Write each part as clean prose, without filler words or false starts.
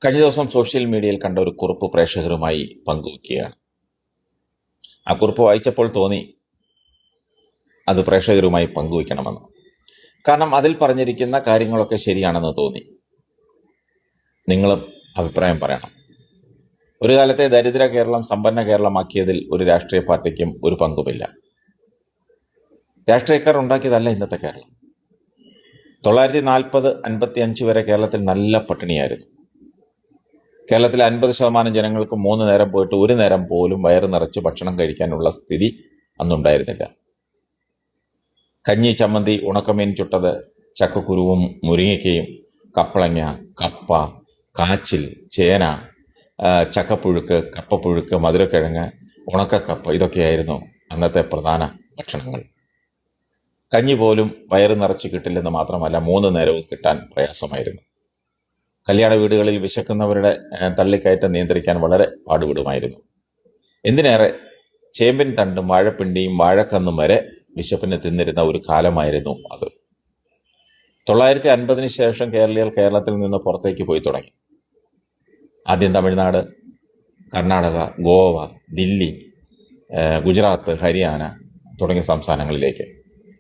കഴിഞ്ഞ ദിവസം സോഷ്യൽ മീഡിയയിൽ കണ്ട ഒരു കുറിപ്പ് പ്രേക്ഷകരുമായി പങ്കുവയ്ക്കുകയാണ്. ആ കുറിപ്പ് വായിച്ചപ്പോൾ തോന്നി അത് പ്രേക്ഷകരുമായി പങ്കുവയ്ക്കണമെന്ന്. കാരണം അതിൽ പറഞ്ഞിരിക്കുന്ന കാര്യങ്ങളൊക്കെ ശരിയാണെന്ന് തോന്നി. നിങ്ങളും അഭിപ്രായം പറയണം. ഒരു കാലത്തെ ദരിദ്ര കേരളം സമ്പന്ന കേരളമാക്കിയതിൽ ഒരു രാഷ്ട്രീയ പാർട്ടിക്കും ഒരു പങ്കുമില്ല. രാഷ്ട്രീയക്കാർ ഉണ്ടാക്കിയതല്ല ഇന്നത്തെ കേരളം. 1940-55 വരെ കേരളത്തിൽ നല്ല പട്ടിണിയായിരുന്നു. കേരളത്തിലെ 50% ജനങ്ങൾക്ക് 3 നേരം പോയിട്ട് 1 നേരം പോലും വയറ് നിറച്ച് ഭക്ഷണം കഴിക്കാനുള്ള സ്ഥിതി അന്നുണ്ടായിരുന്നില്ല. കഞ്ഞി, ചമ്മന്തി, ഉണക്കമീൻ ചുട്ടത്, ചക്കക്കുരുവും മുരിങ്ങയ്ക്കയും, കപ്പളങ്ങ, കപ്പ, കാച്ചിൽ, ചേന, ചക്കപ്പുഴുക്ക്, കപ്പപ്പുഴുക്ക്, മധുരക്കിഴങ്ങ്, ഉണക്കക്കപ്പ, ഇതൊക്കെയായിരുന്നു അന്നത്തെ പ്രധാന ഭക്ഷണങ്ങൾ. കഞ്ഞി പോലും വയറ് നിറച്ച് കിട്ടില്ലെന്ന് മാത്രമല്ല 3 നേരവും കിട്ടാൻ പ്രയാസമായിരുന്നു. കല്യാണ വീടുകളിൽ വിശക്കുന്നവരുടെ തള്ളിക്കയറ്റം നിയന്ത്രിക്കാൻ വളരെ പാടുപെടുമായിരുന്നു. എന്തിനേറെ ചേമ്പിൻ തണ്ടും വാഴപ്പിണ്ടിയും വാഴക്കന്നും വരെ വിശപ്പിന് തിന്നിരുന്ന ഒരു കാലമായിരുന്നു അത്. 1950 ശേഷം കേരളീയർ കേരളത്തിൽ നിന്ന് പുറത്തേക്ക് പോയി തുടങ്ങി. ആദ്യം തമിഴ്നാട്, കർണാടക, ഗോവ, ദില്ലി, ഗുജറാത്ത്, ഹരിയാന തുടങ്ങിയ സംസ്ഥാനങ്ങളിലേക്ക്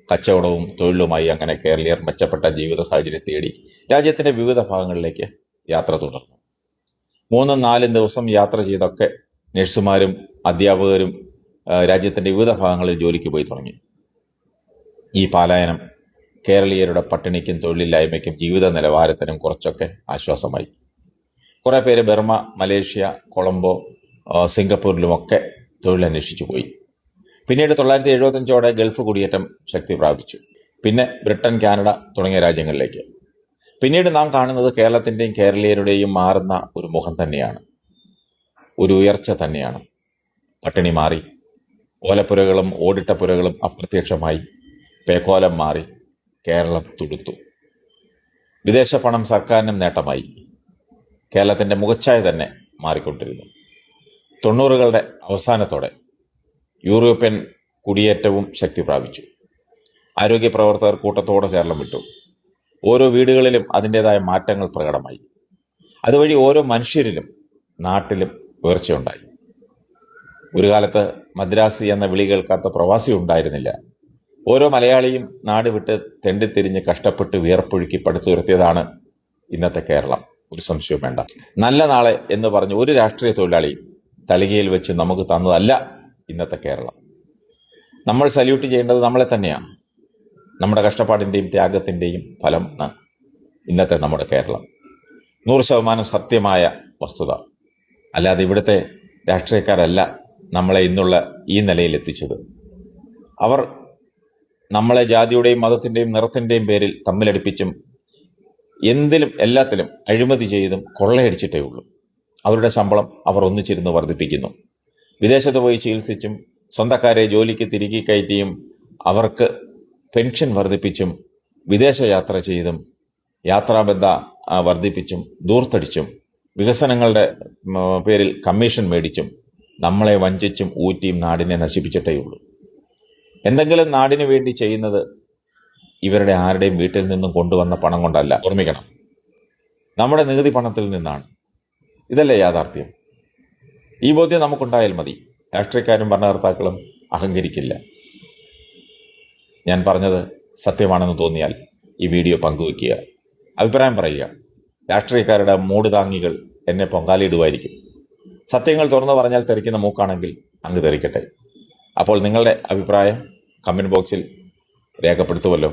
കച്ചവടവും തൊഴിലുമായി അങ്ങനെ കേരളീയർ മെച്ചപ്പെട്ട ജീവിത സാഹചര്യം തേടി രാജ്യത്തിന്റെ വിവിധ ഭാഗങ്ങളിലേക്ക് യാത്ര തുടർന്നു. 3-4 ദിവസം യാത്ര ചെയ്തൊക്കെ നഴ്സുമാരും അധ്യാപകരും രാജ്യത്തിന്റെ വിവിധ ഭാഗങ്ങളിൽ ജോലിക്ക് പോയി തുടങ്ങി. ഈ പലായനം കേരളീയരുടെ പട്ടിണിക്കും തൊഴിലില്ലായ്മയ്ക്കും ജീവിത നിലവാരത്തിനും കുറച്ചൊക്കെ ആശ്വാസമായി. കുറെ പേര് ബർമ, മലേഷ്യ, കൊളംബോ, സിംഗപ്പൂരിലുമൊക്കെ തൊഴിലന്വേഷിച്ചു പോയി. പിന്നീട് 1975ഓടെ ഗൾഫ് കുടിയേറ്റം ശക്തി പ്രാപിച്ചു. പിന്നെ ബ്രിട്ടൻ, കാനഡ തുടങ്ങിയ രാജ്യങ്ങളിലേക്ക്. പിന്നീട് നാം കാണുന്നത് കേരളത്തിന്റെയും കേരളീയരുടെയും മാറുന്ന ഒരു മുഖം തന്നെയാണ്, ഒരു ഉയർച്ച തന്നെയാണ്. പട്ടിണി മാറി, ഓലപ്പുരകളും ഓടിട്ട പുരകളും അപ്രത്യക്ഷമായി, പേക്കോലം മാറി, കേരളം തുടുത്തു. വിദേശ പണം സർക്കാരിനും നേട്ടമായി. കേരളത്തിന്റെ മുഖച്ഛായ തന്നെ മാറിക്കൊണ്ടിരുന്നു. 90കളുടെ അവസാനത്തോടെ യൂറോപ്യൻ കുടിയേറ്റവും ശക്തി പ്രാപിച്ചു. ആരോഗ്യ പ്രവർത്തകർ കൂട്ടത്തോടെ കേരളം വിട്ടു. ഓരോ വീടുകളിലും അതിൻ്റെതായ മാറ്റങ്ങൾ പ്രകടമായി. അതുവഴി ഓരോ മനുഷ്യരിലും നാട്ടിലും ഉയർച്ചയുണ്ടായി. ഒരു കാലത്ത് മദ്രാസി എന്ന വിളി കേൾക്കാത്ത പ്രവാസി ഉണ്ടായിരുന്നില്ല. ഓരോ മലയാളിയും നാട് വിട്ട് തെണ്ടിത്തിരിഞ്ഞ് കഷ്ടപ്പെട്ട് വിയർപ്പൊഴുക്കി പടുത്തുയർത്തിയതാണ് ഇന്നത്തെ കേരളം. ഒരു സംശയവും വേണ്ട. നല്ല നാളെ എന്ന് പറഞ്ഞ് ഒരു രാഷ്ട്രീയ തൊഴിലാളിയും തളികയിൽ വെച്ച് നമുക്ക് തന്നതല്ല ഇന്നത്തെ കേരളം. നമ്മൾ സല്യൂട്ട് ചെയ്യേണ്ടത് നമ്മളെ തന്നെയാണ്. നമ്മുടെ കഷ്ടപ്പാടിൻ്റെയും ത്യാഗത്തിൻ്റെയും ഫലം ഇന്നത്തെ നമ്മുടെ കേരളം. 100% സത്യമായ വസ്തുത. അല്ലാതെ ഇവിടുത്തെ രാഷ്ട്രീയക്കാരല്ല നമ്മളെ ഇന്നുള്ള ഈ നിലയിൽ എത്തിച്ചത്. അവർ നമ്മളെ ജാതിയുടെയും മതത്തിൻ്റെയും നിറത്തിൻ്റെയും പേരിൽ തമ്മിലടിപ്പിച്ചും എന്തിലും എല്ലാത്തിലും അഴിമതി ചെയ്തും കൊള്ളയടിച്ചിട്ടേ ഉള്ളൂ. അവരുടെ ശമ്പളം അവർ ഒന്നിച്ചിരുന്ന് വർദ്ധിപ്പിക്കുന്നു. വിദേശത്ത് പോയി ചികിത്സിച്ചും സ്വന്തക്കാരെ ജോലിക്ക് തിരികെ കയറ്റിയും അവർക്ക് പെൻഷൻ വർദ്ധിപ്പിച്ചും വിദേശ യാത്ര ചെയ്തും യാത്രാബന്ധ വർദ്ധിപ്പിച്ചും ദൂർത്തടിച്ചും വികസനങ്ങളുടെ പേരിൽ കമ്മീഷൻ മേടിച്ചും നമ്മളെ വഞ്ചിച്ചും ഊറ്റിയും നാടിനെ നശിപ്പിച്ചിട്ടേ ഉള്ളൂ. എന്തെങ്കിലും നാടിനു വേണ്ടി ചെയ്യുന്നത് ഇവരുടെ ആരുടെയും വീട്ടിൽ നിന്നും കൊണ്ടുവന്ന പണം കൊണ്ടല്ല. ഓർമ്മിക്കണം, നമ്മുടെ നികുതി പണത്തിൽ നിന്നാണ്. ഇതല്ലേ യാഥാർത്ഥ്യം? ഈ ബോധ്യം നമുക്കുണ്ടായാൽ മതി. രാഷ്ട്രീയക്കാരും ഭരണകർത്താക്കളും അഹങ്കരിക്കില്ല. ഞാൻ പറഞ്ഞത് സത്യമാണെന്ന് തോന്നിയാൽ ഈ വീഡിയോ പങ്കുവയ്ക്കുക, അഭിപ്രായം പറയുക. രാഷ്ട്രീയക്കാരുടെ മൂട് താങ്ങികൾ എന്നെ പൊങ്കാലിടുമായിരിക്കും. സത്യങ്ങൾ തുറന്നു പറഞ്ഞാൽ തെറിക്കുന്ന മൂക്കാണെങ്കിൽ അങ്ങ് തെറിക്കട്ടെ. അപ്പോൾ നിങ്ങളുടെ അഭിപ്രായം കമന്റ് ബോക്സിൽ രേഖപ്പെടുത്തുമല്ലോ.